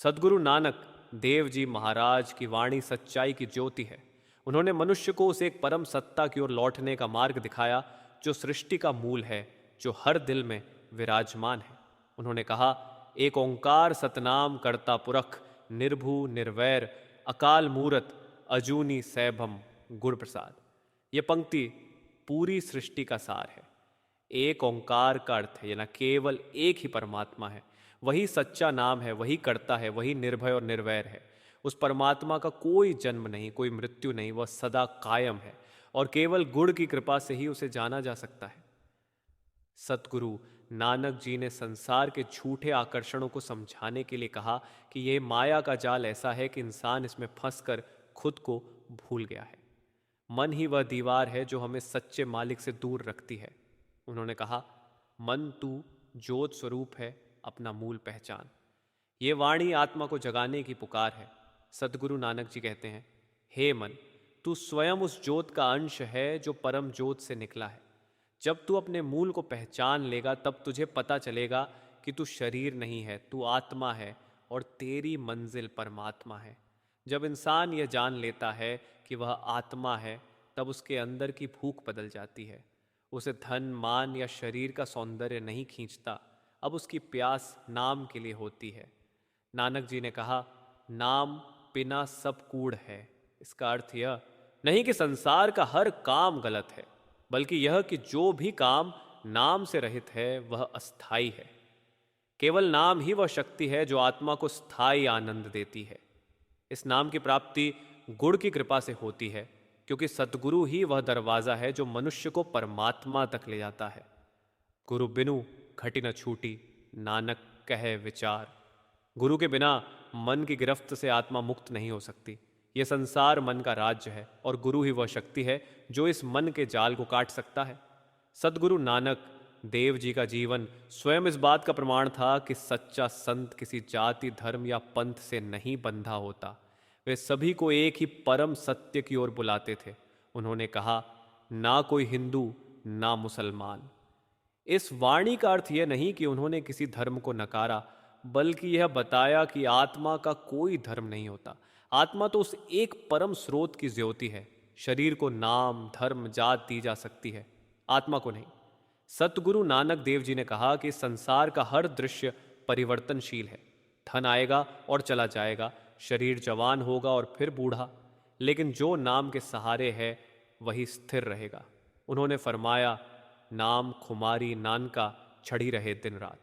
सद्गुरु नानक देव जी महाराज की वाणी सच्चाई की ज्योति है। उन्होंने मनुष्य को उस एक परम सत्ता की ओर लौटने का मार्ग दिखाया जो सृष्टि का मूल है, जो हर दिल में विराजमान है। उन्होंने कहा, एक ओंकार सतनाम करता पुरख, निर्भू निर्वैर, अकाल मूरत, अजूनी सैभम गुर प्रसाद। ये पंक्ति पूरी सृष्टि का सार है। एक ओंकार का अर्थ है, ना केवल एक ही परमात्मा है, वही सच्चा नाम है, वही करता है, वही निर्भय और निर्वैर है। उस परमात्मा का कोई जन्म नहीं, कोई मृत्यु नहीं, वह सदा कायम है और केवल गुण की कृपा से ही उसे जाना जा सकता है। सतगुरु नानक जी ने संसार के झूठे आकर्षणों को समझाने के लिए कहा कि यह माया का जाल ऐसा है कि इंसान इसमें फंसकर खुद को भूल गया है। मन ही वह दीवार है जो हमें सच्चे मालिक से दूर रखती है। उन्होंने कहा, मन तू ज्योत स्वरूप है, अपना मूल पहचान। ये वाणी आत्मा को जगाने की पुकार है। सदगुरु नानक जी कहते हैं, हे मन, तू स्वयं उस ज्योत का अंश है जो परम ज्योत से निकला है। जब तू अपने मूल को पहचान लेगा तब तुझे पता चलेगा कि तू शरीर नहीं है, तू आत्मा है और तेरी मंजिल परमात्मा है। जब इंसान यह जान लेता है कि वह आत्मा है, तब उसके अंदर की भूख बदल जाती है। उसे धन मान या शरीर का सौंदर्य नहीं खींचता, अब उसकी प्यास नाम के लिए होती है। नानक जी ने कहा, नाम बिना सब कूड़ है। इसका अर्थ यह नहीं कि संसार का हर काम गलत है, बल्कि यह कि जो भी काम नाम से रहित है वह अस्थाई है। केवल नाम ही वह शक्ति है जो आत्मा को स्थायी आनंद देती है। इस नाम की प्राप्ति गुण की कृपा से होती है, क्योंकि सतगुरु ही वह दरवाज़ा है जो मनुष्य को परमात्मा तक ले जाता है। गुरु बिनु घटी न छूटी, नानक कहे विचार। गुरु के बिना मन की गिरफ्त से आत्मा मुक्त नहीं हो सकती। यह संसार मन का राज्य है और गुरु ही वह शक्ति है जो इस मन के जाल को काट सकता है। सदगुरु नानक देव जी का जीवन स्वयं इस बात का प्रमाण था कि सच्चा संत किसी जाति, धर्म या पंथ से नहीं बंधा होता। वे सभी को एक ही परम सत्य की ओर बुलाते थे। उन्होंने कहा, ना कोई हिंदू ना मुसलमान। इस वाणी का अर्थ यह नहीं कि उन्होंने किसी धर्म को नकारा, बल्कि यह बताया कि आत्मा का कोई धर्म नहीं होता। आत्मा तो उस एक परम स्रोत की ज्योति है। शरीर को नाम, धर्म, जात दी जा सकती है, आत्मा को नहीं। सतगुरु नानक देव जी ने कहा कि संसार का हर दृश्य परिवर्तनशील है। धन आएगा और चला जाएगा, शरीर जवान होगा और फिर बूढ़ा, लेकिन जो नाम के सहारे है वही स्थिर रहेगा। उन्होंने फरमाया, नाम खुमारी नानका छड़ी रहे दिन रात।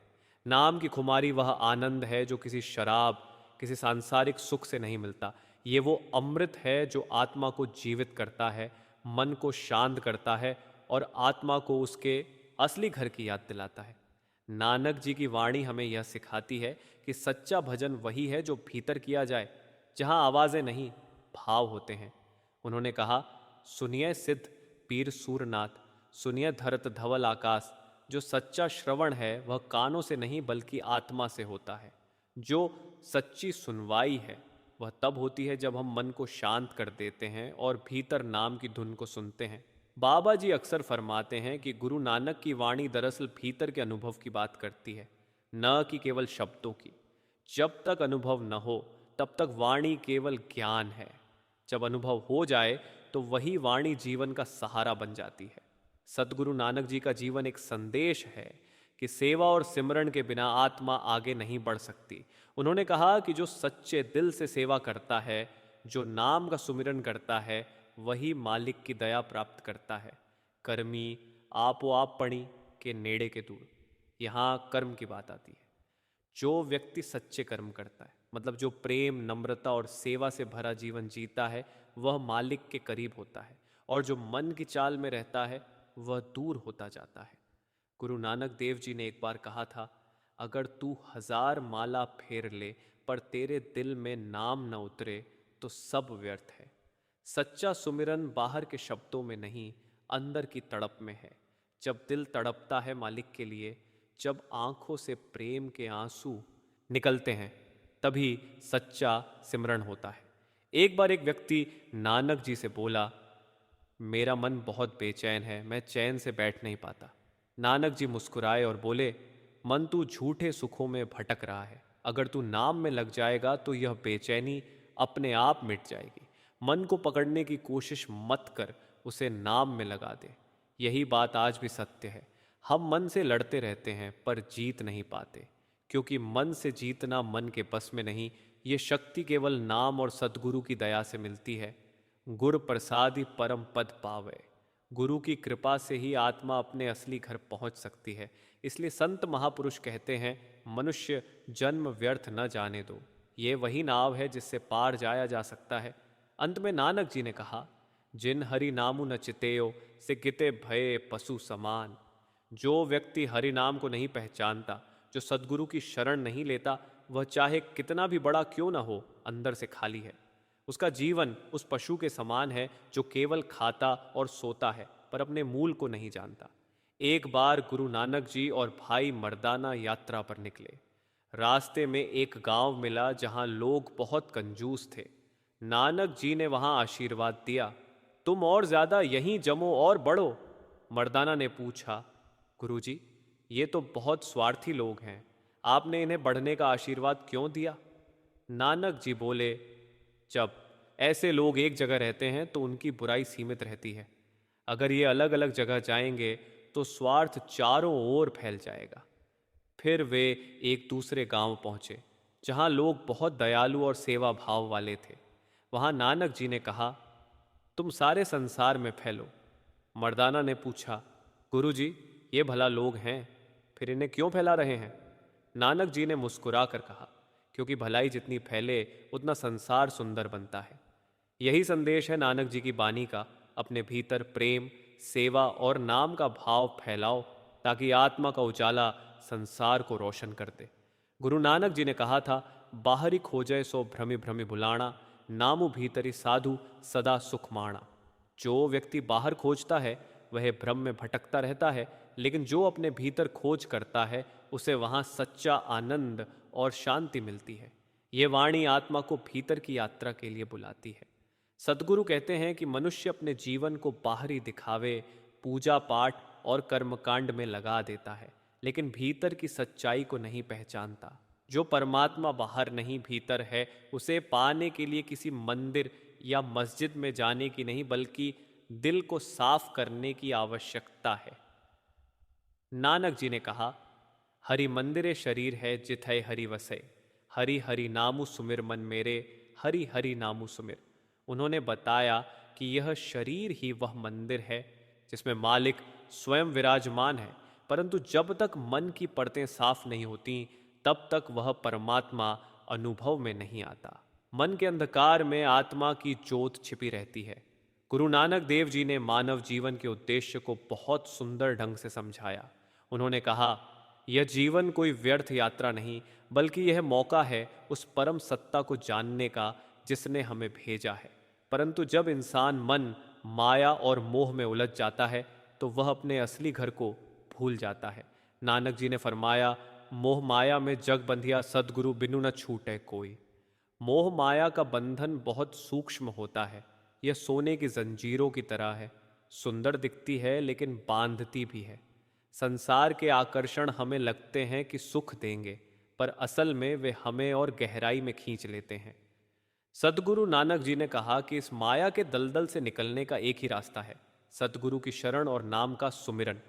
नाम की खुमारी वह आनंद है जो किसी शराब, किसी सांसारिक सुख से नहीं मिलता। ये वो अमृत है जो आत्मा को जीवित करता है, मन को शांत करता है और आत्मा को उसके असली घर की याद दिलाता है। नानक जी की वाणी हमें यह सिखाती है कि सच्चा भजन वही है जो भीतर किया जाए, जहाँ आवाज़ें नहीं, भाव होते हैं। उन्होंने कहा, सुनिए सिद्ध पीर सूरनाथ, सुनिए धरत धवल आकाश। जो सच्चा श्रवण है वह कानों से नहीं बल्कि आत्मा से होता है। जो सच्ची सुनवाई है वह तब होती है जब हम मन को शांत कर देते हैं और भीतर नाम की धुन को सुनते हैं। बाबा जी अक्सर फरमाते हैं कि गुरु नानक की वाणी दरअसल भीतर के अनुभव की बात करती है, न कि केवल शब्दों की। जब तक अनुभव न हो तब तक वाणी केवल ज्ञान है। जब अनुभव हो जाए तो वही वाणी जीवन का सहारा बन जाती है। सतगुरु नानक जी का जीवन एक संदेश है कि सेवा और सिमरन के बिना आत्मा आगे नहीं बढ़ सकती। उन्होंने कहा कि जो सच्चे दिल से सेवा करता है, जो नाम का सुमिरन करता है, वही मालिक की दया प्राप्त करता है। कर्मी आपो आप पणी के नेड़े के दूर। यहाँ कर्म की बात आती है। जो व्यक्ति सच्चे कर्म करता है, मतलब जो प्रेम, नम्रता और सेवा से भरा जीवन जीता है, वह मालिक के करीब होता है, और जो मन की चाल में रहता है वह दूर होता जाता है। गुरु नानक देव जी ने एक बार कहा था, अगर तू 1000 माला फेर ले पर तेरे दिल में नाम न उतरे तो सब व्यर्थ है। सच्चा सुमिरन बाहर के शब्दों में नहीं, अंदर की तड़प में है। जब दिल तड़पता है मालिक के लिए, जब आंखों से प्रेम के आंसू निकलते हैं, तभी सच्चा सिमरन होता है। एक बार एक व्यक्ति नानक जी से बोला, मेरा मन बहुत बेचैन है, मैं चैन से बैठ नहीं पाता। नानक जी मुस्कुराए और बोले, मन तू झूठे सुखों में भटक रहा है। अगर तू नाम में लग जाएगा तो यह बेचैनी अपने आप मिट जाएगी। मन को पकड़ने की कोशिश मत कर, उसे नाम में लगा दे। यही बात आज भी सत्य है। हम मन से लड़ते रहते हैं पर जीत नहीं पाते, क्योंकि मन से जीतना मन के बस में नहीं। ये शक्ति केवल नाम और सद्गुरु की दया से मिलती है। गुर प्रसादी परम पद पावे। गुरु की कृपा से ही आत्मा अपने असली घर पहुंच सकती है। इसलिए संत महापुरुष कहते हैं, मनुष्य जन्म व्यर्थ न जाने दो। ये वही नाव है जिससे पार जाया जा सकता है। अंत में नानक जी ने कहा, जिन हरि नामु न चितेयो से किते भये पशु समान। जो व्यक्ति हरि नाम को नहीं पहचानता, जो सद्गुरु की शरण नहीं लेता, वह चाहे कितना भी बड़ा क्यों ना हो, अंदर से खाली है। उसका जीवन उस पशु के समान है जो केवल खाता और सोता है पर अपने मूल को नहीं जानता। एक बार गुरु नानक जी और भाई मर्दाना यात्रा पर निकले। रास्ते में एक गांव मिला जहां लोग बहुत कंजूस थे। नानक जी ने वहां आशीर्वाद दिया, तुम और ज्यादा यहीं जमो और बढ़ो। मर्दाना ने पूछा, गुरुजी, ये तो बहुत स्वार्थी लोग हैं, आपने इन्हें बढ़ने का आशीर्वाद क्यों दिया? नानक जी बोले, जब ऐसे लोग एक जगह रहते हैं तो उनकी बुराई सीमित रहती है। अगर ये अलग अलग जगह जाएंगे तो स्वार्थ चारों ओर फैल जाएगा। फिर वे एक दूसरे गांव पहुंचे जहां लोग बहुत दयालु और सेवा भाव वाले थे। वहां नानक जी ने कहा, तुम सारे संसार में फैलो। मर्दाना ने पूछा, गुरुजी, ये भला लोग हैं, फिर इन्हें क्यों फैला रहे हैं? नानक जी ने मुस्कुरा कर कहा, क्योंकि भलाई जितनी फैले उतना संसार सुंदर बनता है। यही संदेश है नानक जी की बानी का। अपने भीतर प्रेम, सेवा और नाम का भाव फैलाओ ताकि आत्मा का उजाला संसार को रोशन कर दे। गुरु नानक जी ने कहा था, बाहरी खोजय सो भ्रमि भ्रमि भुलाना, नामु भीतरी साधु सदा सुख माणा। जो व्यक्ति बाहर खोजता है वह भ्रम में भटकता रहता है, लेकिन जो अपने भीतर खोज करता है उसे वहाँ सच्चा आनंद और शांति मिलती है। ये वाणी आत्मा को भीतर की यात्रा के लिए बुलाती है। सद्गुरु कहते हैं कि मनुष्य अपने जीवन को बाहरी दिखावे, पूजा पाठ और कर्मकांड में लगा देता है, लेकिन भीतर की सच्चाई को नहीं पहचानता। जो परमात्मा बाहर नहीं भीतर है, उसे पाने के लिए किसी मंदिर या मस्जिद में जाने की नहीं, बल्कि दिल को साफ करने की आवश्यकता है। नानक जी ने कहा, हरि मंदिरे शरीर है जिथय हरि वसै, हरि हरि नामु सुमिर मन मेरे, हरि हरि नामु सुमिर। उन्होंने बताया कि यह शरीर ही वह मंदिर है जिसमें मालिक स्वयं विराजमान है, परंतु जब तक मन की परतें साफ नहीं होती तब तक वह परमात्मा अनुभव में नहीं आता। मन के अंधकार में आत्मा की ज्योत छिपी रहती है। गुरु नानक देव जी ने मानव जीवन के उद्देश्य को बहुत सुंदर ढंग से समझाया। उन्होंने कहा, यह जीवन कोई व्यर्थ यात्रा नहीं, बल्कि यह मौका है उस परम सत्ता को जानने का जिसने हमें भेजा है। परंतु जब इंसान मन, माया और मोह में उलझ जाता है तो वह अपने असली घर को भूल जाता है। नानक जी ने फरमाया, मोह माया में जग बंधिया, सद्गुरु बिनु न छूटे कोई। मोह माया का बंधन बहुत सूक्ष्म होता है। यह सोने की जंजीरों की तरह है, सुंदर दिखती है लेकिन बांधती भी है। संसार के आकर्षण हमें लगते हैं कि सुख देंगे, पर असल में वे हमें और गहराई में खींच लेते हैं। सद्गुरु नानक जी ने कहा कि इस माया के दलदल से निकलने का एक ही रास्ता है, सद्गुरु की शरण और नाम का सुमिरन।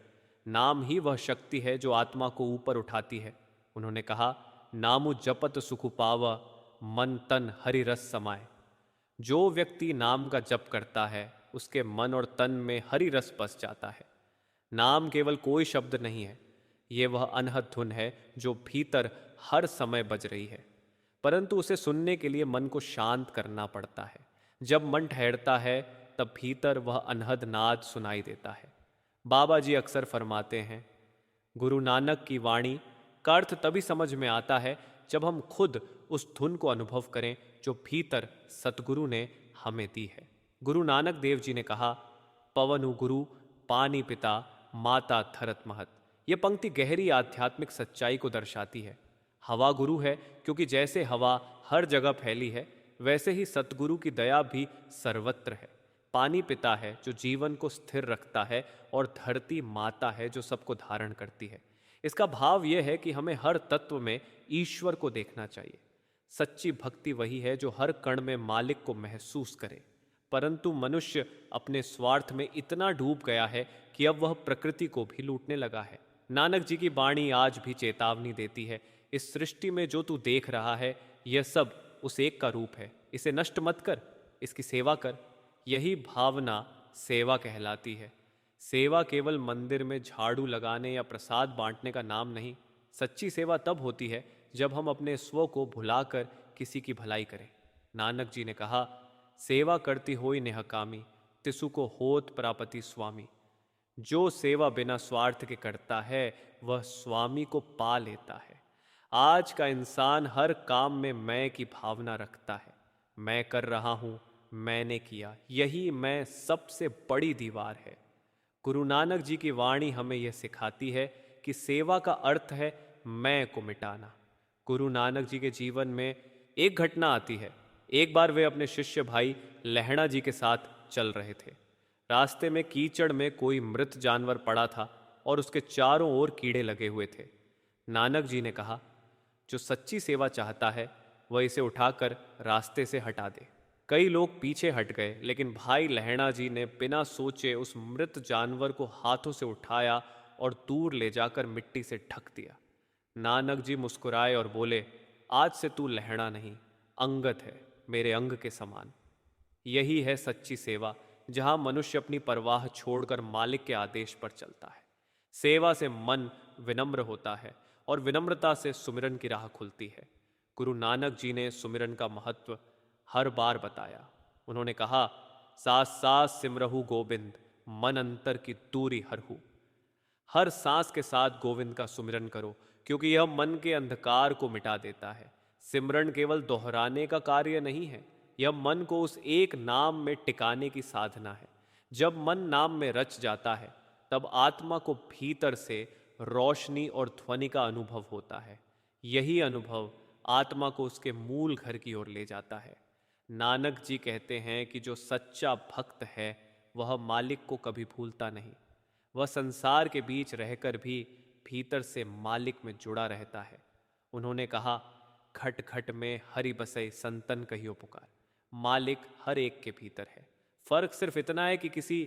नाम ही वह शक्ति है जो आत्मा को ऊपर उठाती है। उन्होंने कहा, नामु जपत सुखु पावा, मन तन हरि रस समाए। जो व्यक्ति नाम का जप करता है उसके मन और तन में हरि रस बस जाता है। नाम केवल कोई शब्द नहीं है, ये वह अनहद धुन है जो भीतर हर समय बज रही है, परंतु उसे सुनने के लिए मन को शांत करना पड़ता है। जब मन ठहरता है तब भीतर वह अनहद नाद सुनाई देता है। बाबा जी अक्सर फरमाते हैं, गुरु नानक की वाणी का अर्थ तभी समझ में आता है जब हम खुद उस धुन को अनुभव करें जो भीतर सतगुरु ने हमें दी है। गुरु नानक देव जी ने कहा, पवनु गुरु पानी पिता माता धरत महत। यह पंक्ति गहरी आध्यात्मिक सच्चाई को दर्शाती है। हवा गुरु है क्योंकि जैसे हवा हर जगह फैली है, वैसे ही सतगुरु की दया भी सर्वत्र है। पानी पिता है जो जीवन को स्थिर रखता है, और धरती माता है जो सबको धारण करती है। इसका भाव यह है कि हमें हर तत्व में ईश्वर को देखना चाहिए। सच्ची भक्ति वही है जो हर कण में मालिक को महसूस करे। परंतु मनुष्य अपने स्वार्थ में इतना डूब गया है कि अब वह प्रकृति को भी लूटने लगा है। नानक जी की वाणी आज भी चेतावनी देती है, इस सृष्टि में जो तू देख रहा है यह सब उस एक का रूप है। इसे नष्ट मत कर, इसकी सेवा कर। यही भावना सेवा कहलाती है। सेवा केवल मंदिर में झाड़ू लगाने या प्रसाद बांटने का नाम नहीं। सच्ची सेवा तब होती है जब हम अपने स्व को भुलाकर किसी की भलाई करें। नानक जी ने कहा, सेवा करती होई नेह कामी, तिसु को होत प्रापति स्वामी। जो सेवा बिना स्वार्थ के करता है वह स्वामी को पा लेता है। आज का इंसान हर काम में मैं की भावना रखता है। मैं कर रहा हूं, मैंने किया, यही मैं सबसे बड़ी दीवार है। गुरु नानक जी की वाणी हमें यह सिखाती है कि सेवा का अर्थ है मैं को मिटाना। गुरु नानक जी के जीवन में एक घटना आती है। एक बार वे अपने शिष्य भाई लहणा जी के साथ चल रहे थे। रास्ते में कीचड़ में कोई मृत जानवर पड़ा था और उसके चारों ओर कीड़े लगे हुए थे। नानक जी ने कहा, जो सच्ची सेवा चाहता है वह इसे उठाकर रास्ते से हटा दे। कई लोग पीछे हट गए, लेकिन भाई लहणा जी ने बिना सोचे उस मृत जानवर को हाथों से उठाया और दूर ले जाकर मिट्टी से ढक दिया। नानक जी मुस्कुराए और बोले, आज से तू लहणा नहीं, अंगत है, मेरे अंग के समान। यही है सच्ची सेवा, जहां मनुष्य अपनी परवाह छोड़कर मालिक के आदेश पर चलता है। सेवा से मन विनम्र होता है और विनम्रता से सुमिरन की राह खुलती है। गुरु नानक जी ने सुमिरन का महत्व हर बार बताया। उन्होंने कहा, सास सास सिमरहु गोविंद, मन अंतर की दूरी हरहु। हर सांस के साथ गोविंद का सुमिरन करो, क्योंकि यह मन के अंधकार को मिटा देता है। सिमरन केवल दोहराने का कार्य नहीं है, यह मन को उस एक नाम में टिकाने की साधना है। जब मन नाम में रच जाता है तब आत्मा को भीतर से रोशनी और ध्वनि का अनुभव होता है। यही अनुभव आत्मा को उसके मूल घर की ओर ले जाता है। नानक जी कहते हैं कि जो सच्चा भक्त है वह मालिक को कभी भूलता नहीं। वह संसार के बीच रहकर भी भीतर से मालिक में जुड़ा रहता है। उन्होंने कहा, घट घट में हरि बसई संतन कहियो पुकार। मालिक हर एक के भीतर है। फर्क सिर्फ इतना है कि किसी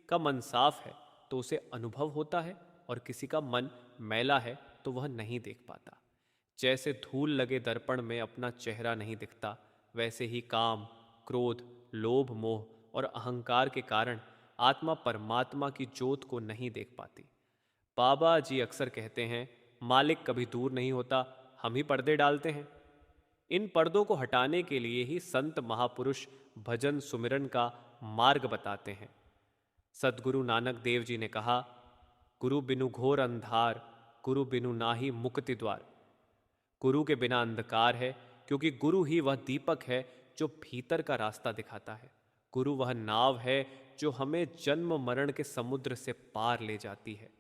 का मन साफ है तो उसे अनुभव होता है और किसी का मन मैला है तो वह नहीं देख पाता। जैसे धूल लगे दर्पण में अपना चेहरा नहीं दिखता, वैसे ही काम, क्रोध, लोभ, मोह और अहंकार के कारण आत्मा परमात्मा की ज्योत को नहीं देख पाती। बाबा जी अक्सर कहते हैं, मालिक कभी दूर नहीं होता, हम ही पर्दे डालते हैं। इन पर्दों को हटाने के लिए ही संत महापुरुष भजन सुमिरन का मार्ग बताते हैं। सद्गुरु नानक देव जी ने कहा, गुरु बिनु घोर अंधार, गुरु बिनु नाहि मुक्ति द्वार। गुरु के बिना अंधकार है, क्योंकि गुरु ही वह दीपक है जो भीतर का रास्ता दिखाता है। गुरु वह नाव है जो हमें जन्म मरण के समुद्र से पार ले जाती है।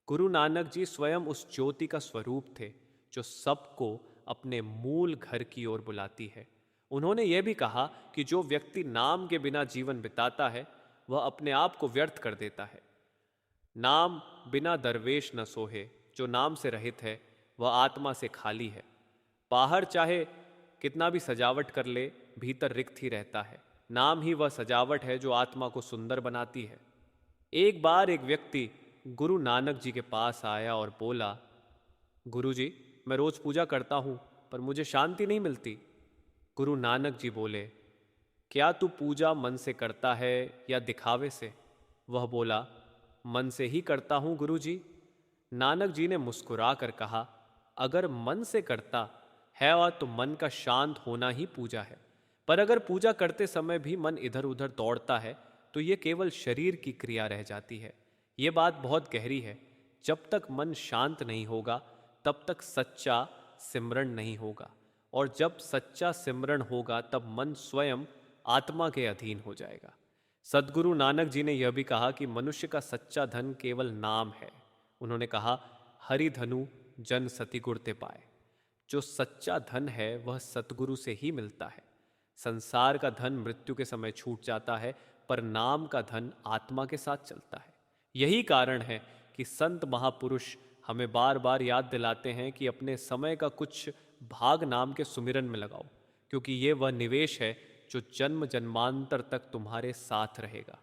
गुरु नानक जी स्वयं उस ज्योति का स्वरूप थे जो सबको अपने मूल घर की ओर बुलाती है। उन्होंने यह भी कहा कि जो व्यक्ति नाम के बिना जीवन बिताता है वह अपने आप को व्यर्थ कर देता है। नाम बिना दरवेश न सोहे, जो नाम से रहित है वह आत्मा से खाली है। बाहर चाहे कितना भी सजावट कर ले, भीतर रिक्त ही रहता है। नाम ही वह सजावट है जो आत्मा को सुंदर बनाती है। एक बार एक व्यक्ति गुरु नानक जी के पास आया और बोला, गुरु जी, मैं रोज पूजा करता हूं पर मुझे शांति नहीं मिलती। गुरु नानक जी बोले, क्या तू पूजा मन से करता है या दिखावे से? वह बोला, मन से ही करता हूं गुरु जी। नानक जी ने मुस्कुरा कर कहा, अगर मन से करता है और तो मन का शांत होना ही पूजा है। पर अगर पूजा करते समय भी मन इधर उधर दौड़ता है तो ये केवल शरीर की क्रिया रह जाती है। ये बात बहुत गहरी है। जब तक मन शांत नहीं होगा तब तक सच्चा सिमरन नहीं होगा, और जब सच्चा सिमरन होगा तब मन स्वयं आत्मा के अधीन हो जाएगा। सद्गुरु नानक जी ने यह भी कहा कि मनुष्य का सच्चा धन केवल नाम है। उन्होंने कहा, हरि धनु जन सति गुरते पाए। जो सच्चा धन है वह सतगुरु से ही मिलता है। संसार का धन मृत्यु के समय छूट जाता है, पर नाम का धन आत्मा के साथ चलता है। यही कारण है कि संत महापुरुष हमें बार बार याद दिलाते हैं कि अपने समय का कुछ भाग नाम के सुमिरन में लगाओ, क्योंकि ये वह निवेश है जो जन्म जन्मांतर तक तुम्हारे साथ रहेगा।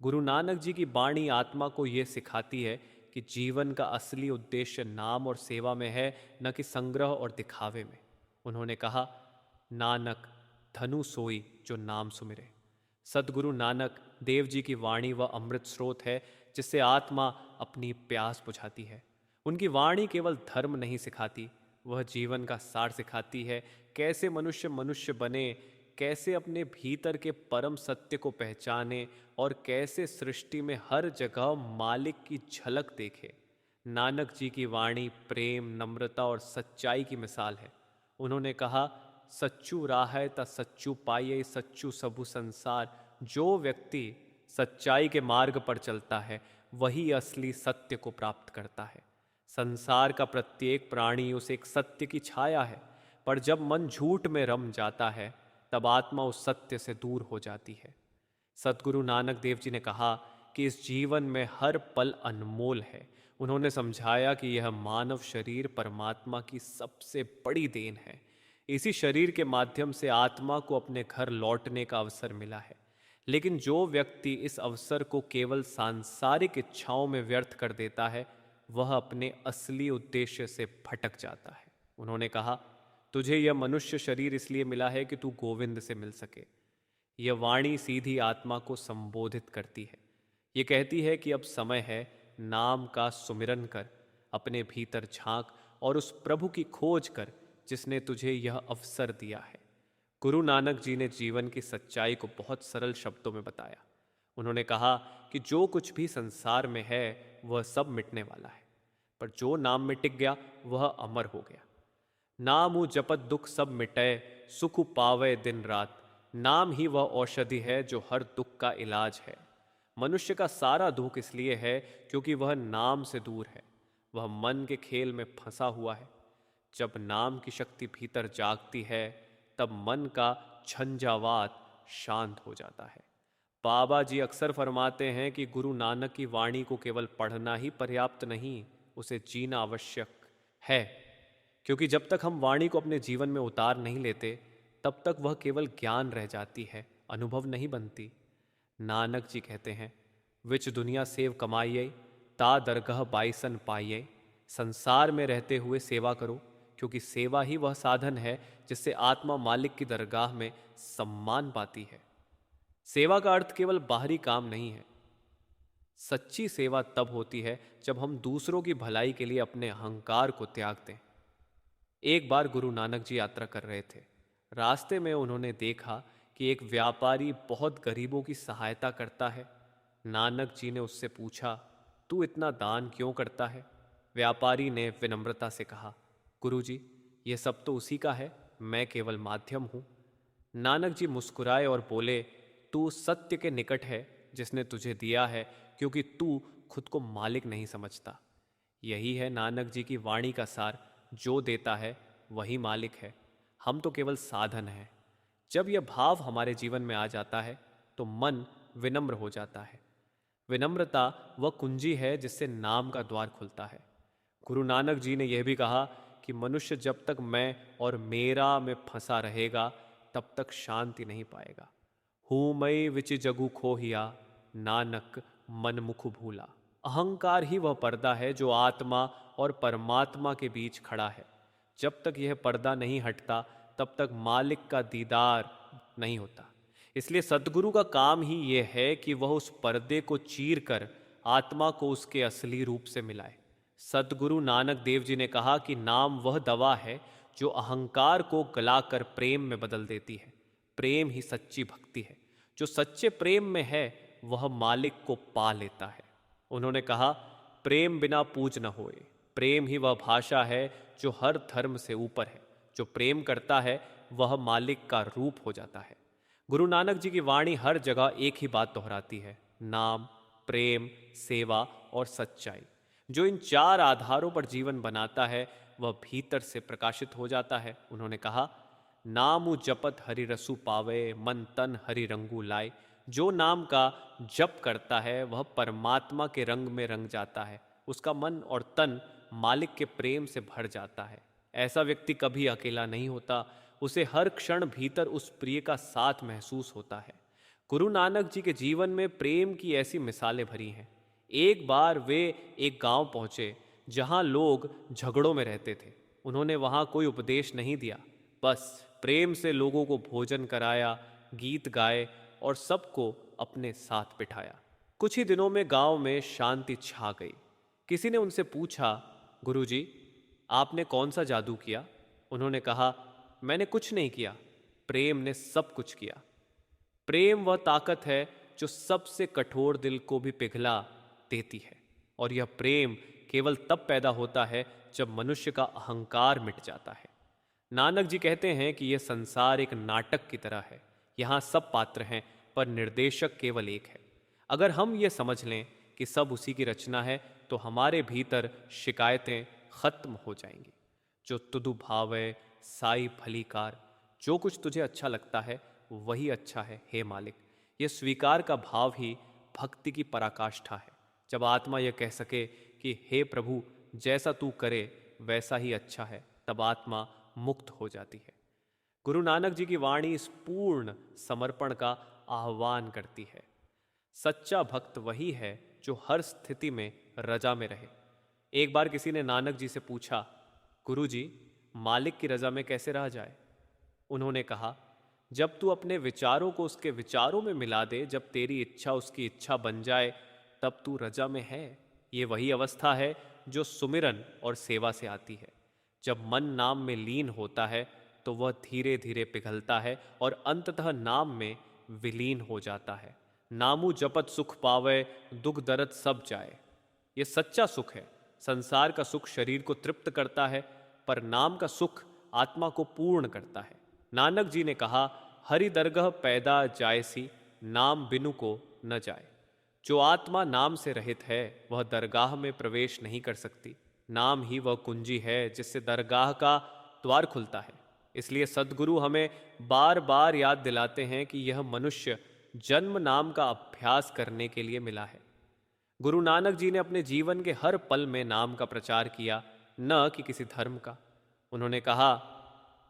गुरु नानक जी की वाणी आत्मा को यह सिखाती है कि जीवन का असली उद्देश्य नाम और सेवा में है, न कि संग्रह और दिखावे में। उन्होंने कहा, नानक धनु सोई जो नाम सुमिरे। सदगुरु नानक देव जी की वाणी वह अमृत स्रोत है जिससे आत्मा अपनी प्यास बुझाती है। उनकी वाणी केवल धर्म नहीं सिखाती, वह जीवन का सार सिखाती है। कैसे मनुष्य मनुष्य बने, कैसे अपने भीतर के परम सत्य को पहचाने और कैसे सृष्टि में हर जगह मालिक की झलक देखे। नानक जी की वाणी प्रेम, नम्रता और सच्चाई की मिसाल है। उन्होंने कहा, सच्चू राह ता सच्चू पाइये, सच्चू सबु संसार। जो व्यक्ति सच्चाई के मार्ग पर चलता है वही असली सत्य को प्राप्त करता है। संसार का प्रत्येक प्राणी उस एक सत्य की छाया है, पर जब मन झूठ में रम जाता है तब आत्मा उस सत्य से दूर हो जाती है। सतगुरु नानक देव जी ने कहा कि इस जीवन में हर पल अनमोल है। उन्होंने समझाया कि यह मानव शरीर परमात्मा की सबसे बड़ी देन है। इसी शरीर के माध्यम से आत्मा को अपने घर लौटने का अवसर मिला है। लेकिन जो व्यक्ति इस अवसर को केवल सांसारिक इच्छाओं में व्यर्थ कर देता है वह अपने असली उद्देश्य से भटक जाता है। उन्होंने कहा, तुझे यह मनुष्य शरीर इसलिए मिला है कि तू गोविंद से मिल सके। यह वाणी सीधी आत्मा को संबोधित करती है। ये कहती है कि अब समय है, नाम का सुमिरन कर, अपने भीतर झांक और उस प्रभु की खोज कर जिसने तुझे यह अवसर दिया है। गुरु नानक जी ने जीवन की सच्चाई को बहुत सरल शब्दों में बताया। उन्होंने कहा कि जो कुछ भी संसार में है वह सब मिटने वाला है, पर जो नाम में टिक गया वह अमर हो गया। नाम जपत दुख सब मिटय, सुख पावे दिन रात। नाम ही वह औषधि है जो हर दुख का इलाज है। मनुष्य का सारा दुख इसलिए है क्योंकि वह नाम से दूर है, वह मन के खेल में फंसा हुआ है। जब नाम की शक्ति भीतर जागती है तब मन का झंझावात शांत हो जाता है। बाबा जी अक्सर फरमाते हैं कि गुरु नानक की वाणी को केवल पढ़ना ही पर्याप्त नहीं, उसे जीना आवश्यक है, क्योंकि जब तक हम वाणी को अपने जीवन में उतार नहीं लेते तब तक वह केवल ज्ञान रह जाती है, अनुभव नहीं बनती। नानक जी कहते हैं, विच दुनिया सेव कमाइए, ता दरगह बाइसन पाइए। संसार में रहते हुए सेवा करो, क्योंकि सेवा ही वह साधन है जिससे आत्मा मालिक की दरगाह में सम्मान पाती है। सेवा का अर्थ केवल बाहरी काम नहीं है। सच्ची सेवा तब होती है जब हम दूसरों की भलाई के लिए अपने अहंकार को त्याग दें। एक बार गुरु नानक जी यात्रा कर रहे थे। रास्ते में उन्होंने देखा कि एक व्यापारी बहुत गरीबों की सहायता करता है। नानक जी ने उससे पूछा, तू इतना दान क्यों करता है? व्यापारी ने विनम्रता से कहा, गुरुजी, यह सब तो उसी का है, मैं केवल माध्यम हूँ। नानक जी मुस्कुराए और बोले, तू सत्य के निकट है जिसने तुझे दिया है, क्योंकि तू खुद को मालिक नहीं समझता। यही है नानक जी की वाणी का सार, जो देता है वही मालिक है, हम तो केवल साधन हैं। जब यह भाव हमारे जीवन में आ जाता है तो मन विनम्र हो जाता है। विनम्रता वह कुंजी है जिससे नाम का द्वार खुलता है। गुरु नानक जी ने यह भी कहा कि मनुष्य जब तक मैं और मेरा में फंसा रहेगा तब तक शांति नहीं पाएगा। हूँ मई विच जगु खोहिया, नानक मन मुख भूला। अहंकार ही वह पर्दा है जो आत्मा और परमात्मा के बीच खड़ा है। जब तक यह पर्दा नहीं हटता तब तक मालिक का दीदार नहीं होता। इसलिए सद्गुरु का काम ही यह है कि वह उस पर्दे को चीर कर आत्मा को उसके असली रूप से मिलाए। सद्गुरु नानक देव जी ने कहा कि नाम वह दवा है जो अहंकार को गलाकर प्रेम में बदल देती है। प्रेम ही सच्ची भक्ति है। जो सच्चे प्रेम में है वह मालिक को पा लेता है। उन्होंने कहा, प्रेम बिना पूज न होए। प्रेम ही वह भाषा है जो हर धर्म से ऊपर है। जो प्रेम करता है वह मालिक का रूप हो जाता है। गुरु नानक जी की वाणी हर जगह एक ही बात दोहराती है, नाम, प्रेम, सेवा और सच्चाई। जो इन चार आधारों पर जीवन बनाता है वह भीतर से प्रकाशित हो जाता है। उन्होंने कहा, नामु जपत हरि रसु पावे, मन तन हरि रंगू लाए। जो नाम का जप करता है वह परमात्मा के रंग में रंग जाता है। उसका मन और तन मालिक के प्रेम से भर जाता है। ऐसा व्यक्ति कभी अकेला नहीं होता, उसे हर क्षण भीतर उस प्रिय का साथ महसूस होता है। गुरु नानक जी के जीवन में प्रेम की ऐसी मिसालें भरी हैं। एक बार वे एक गांव पहुंचे जहां लोग झगड़ों में रहते थे। उन्होंने वहां कोई उपदेश नहीं दिया, बस प्रेम से लोगों को भोजन कराया, गीत गाए और सबको अपने साथ बिठाया। कुछ ही दिनों में गांव में शांति छा गई। किसी ने उनसे पूछा, गुरुजी, आपने कौन सा जादू किया? उन्होंने कहा, मैंने कुछ नहीं किया, प्रेम ने सब कुछ किया। प्रेम वह ताकत है जो सबसे कठोर दिल को भी पिघला देती है, और यह प्रेम केवल तब पैदा होता है जब मनुष्य का अहंकार मिट जाता है। नानक जी कहते हैं कि यह संसार एक नाटक की तरह है। यहाँ सब पात्र हैं पर निर्देशक केवल एक है। अगर हम ये समझ लें कि सब उसी की रचना है तो हमारे भीतर शिकायतें खत्म हो जाएंगी। जो तुदु भावै साई भलीकार, जो कुछ तुझे अच्छा लगता है वही अच्छा है हे मालिक। यह स्वीकार का भाव ही भक्ति की पराकाष्ठा है। जब आत्मा यह कह सके कि हे प्रभु, जैसा तू करे वैसा ही अच्छा है, तब आत्मा मुक्त हो जाती है। गुरु नानक जी की वाणी इस पूर्ण समर्पण का आह्वान करती है। सच्चा भक्त वही है जो हर स्थिति में रजा में रहे। एक बार किसी ने नानक जी से पूछा, गुरु जी, मालिक की रजा में कैसे रहा जाए? उन्होंने कहा, जब तू अपने विचारों को उसके विचारों में मिला दे, जब तेरी इच्छा उसकी इच्छा बन जाए, तब तू रजा में है। ये वही अवस्था है जो सुमिरन और सेवा से आती है। जब मन नाम में लीन होता है तो वह धीरे धीरे पिघलता है और अंततः नाम में विलीन हो जाता है। नामू जपत सुख पावे, दुख दर्द सब जाए। ये सच्चा सुख है। संसार का सुख शरीर को तृप्त करता है, पर नाम का सुख आत्मा को पूर्ण करता है। नानक जी ने कहा, हरि दरगह पैदा जायसी, नाम बिनु को न जाए। जो आत्मा नाम से रहित है वह दरगाह में प्रवेश नहीं कर सकती। नाम ही वह कुंजी है जिससे दरगाह का द्वार खुलता है। इसलिए सद्गुरु हमें बार बार याद दिलाते हैं कि यह मनुष्य जन्म नाम का अभ्यास करने के लिए मिला है। गुरु नानक जी ने अपने जीवन के हर पल में नाम का प्रचार किया, न कि किसी धर्म का। उन्होंने कहा,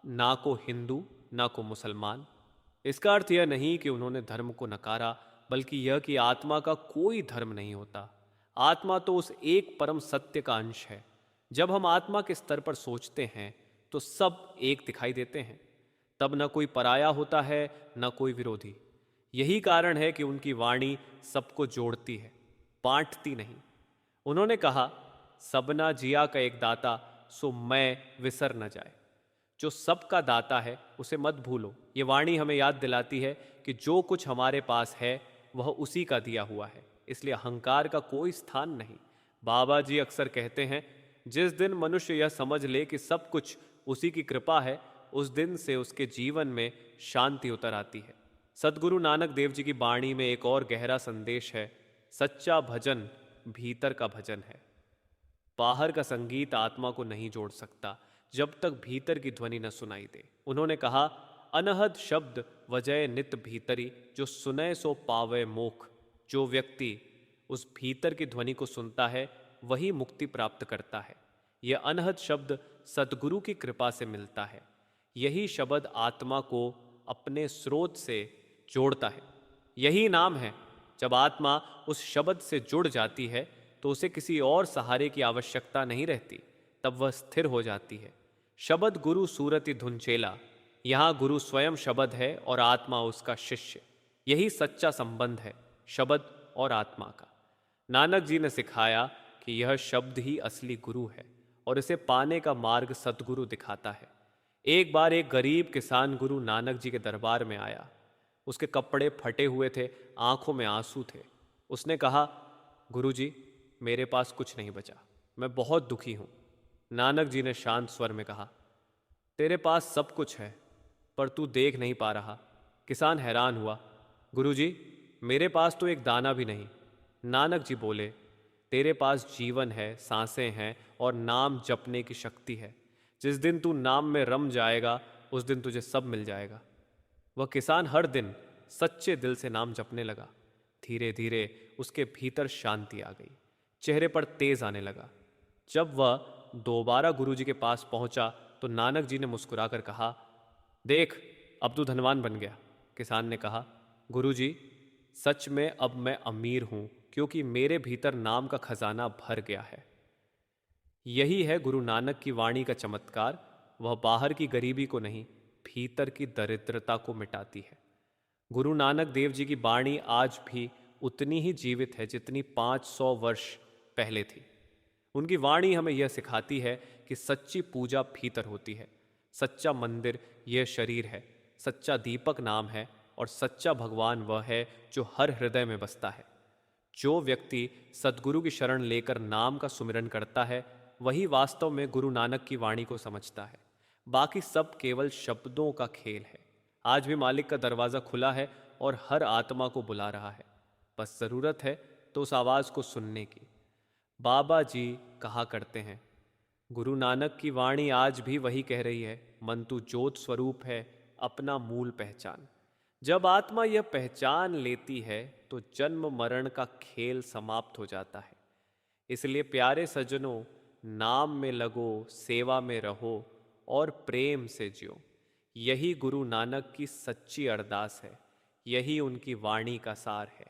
ना को हिंदू ना को मुसलमान। इसका अर्थ यह नहीं कि उन्होंने धर्म को नकारा, बल्कि यह कि आत्मा का कोई धर्म नहीं होता। आत्मा तो उस एक परम सत्य का अंश है। जब हम आत्मा के स्तर पर सोचते हैं तो सब एक दिखाई देते हैं। तब न कोई पराया होता है न कोई विरोधी। यही कारण है कि उनकी वाणी सबको जोड़ती है, बांटती नहीं। उन्होंने कहा, सबना जिया का एक दाता, सो मैं विसर न जाए। जो सबका दाता है उसे मत भूलो। ये वाणी हमें याद दिलाती है कि जो कुछ हमारे पास है वह उसी का दिया हुआ है, इसलिए अहंकार का कोई स्थान नहीं। बाबा जी अक्सर कहते हैं, जिस दिन मनुष्य यह समझ ले कि सब कुछ उसी की कृपा है, उस दिन से उसके जीवन में शांति उतर आती है। सद्गुरु नानक देव जी की वाणी में एक और गहरा संदेश है। सच्चा भजन भीतर का भजन है। बाहर का संगीत आत्मा को नहीं जोड़ सकता जब तक भीतर की ध्वनि न सुनाई दे। उन्होंने कहा, अनहद शब्द वजय नित भीतरी, जो सुनय सो पावे मोख। जो व्यक्ति उस भीतर की ध्वनि को सुनता है वही मुक्ति प्राप्त करता है। यह अनहद शब्द सद्गुरु की कृपा से मिलता है। यही शब्द आत्मा को अपने स्रोत से जोड़ता है। यही नाम है। जब आत्मा उस शब्द से जुड़ जाती है तो उसे किसी और सहारे की आवश्यकता नहीं रहती, तब वह स्थिर हो जाती है। शब्द गुरु सूरति धुन चेला। यहाँ गुरु स्वयं शब्द है और आत्मा उसका शिष्य। यही सच्चा संबंध है शब्द और आत्मा का। नानक जी ने सिखाया कि यह शब्द ही असली गुरु है और इसे पाने का मार्ग सतगुरु दिखाता है। एक बार एक गरीब किसान गुरु नानक जी के दरबार में आया। उसके कपड़े फटे हुए थे, आंखों में आंसू थे। उसने कहा, गुरु जी, मेरे पास कुछ नहीं बचा, मैं बहुत दुखी हूँ। नानक जी ने शांत स्वर में कहा, तेरे पास सब कुछ है पर तू देख नहीं पा रहा। किसान हैरान हुआ, गुरुजी, मेरे पास तो एक दाना भी नहीं। नानक जी बोले, तेरे पास जीवन है, सांसें हैं और नाम जपने की शक्ति है। जिस दिन तू नाम में रम जाएगा उस दिन तुझे सब मिल जाएगा। वह किसान हर दिन सच्चे दिल से नाम जपने लगा। धीरे धीरे उसके भीतर शांति आ गई, चेहरे पर तेज आने लगा। जब वह दोबारा गुरुजी के पास पहुंचा तो नानक जी ने मुस्कुराकर कहा, देख, अब तू धनवान बन गया। किसान ने कहा, गुरुजी, सच में अब मैं अमीर हूं, क्योंकि मेरे भीतर नाम का खजाना भर गया है। यही है गुरु नानक की वाणी का चमत्कार। वह बाहर की गरीबी को नहीं, भीतर की दरिद्रता को मिटाती है। गुरु नानक देव जी की वाणी आज भी उतनी ही जीवित है जितनी 500 वर्ष पहले थी। उनकी वाणी हमें यह सिखाती है कि सच्ची पूजा भीतर होती है, सच्चा मंदिर यह शरीर है, सच्चा दीपक नाम है, और सच्चा भगवान वह है जो हर हृदय में बसता है। जो व्यक्ति सद्गुरु की शरण लेकर नाम का सुमिरन करता है, वही वास्तव में गुरु नानक की वाणी को समझता है। बाकी सब केवल शब्दों का खेल है। आज भी मालिक का दरवाज़ा खुला है और हर आत्मा को बुला रहा है। बस ज़रूरत है तो उस आवाज़ को सुनने की। बाबा जी कहा करते हैं, गुरु नानक की वाणी आज भी वही कह रही है, मन तू ज्योत स्वरूप है, अपना मूल पहचान। जब आत्मा यह पहचान लेती है तो जन्म मरण का खेल समाप्त हो जाता है। इसलिए प्यारे सज्जनों, नाम में लगो, सेवा में रहो और प्रेम से जियो। यही गुरु नानक की सच्ची अरदास है, यही उनकी वाणी का सार है।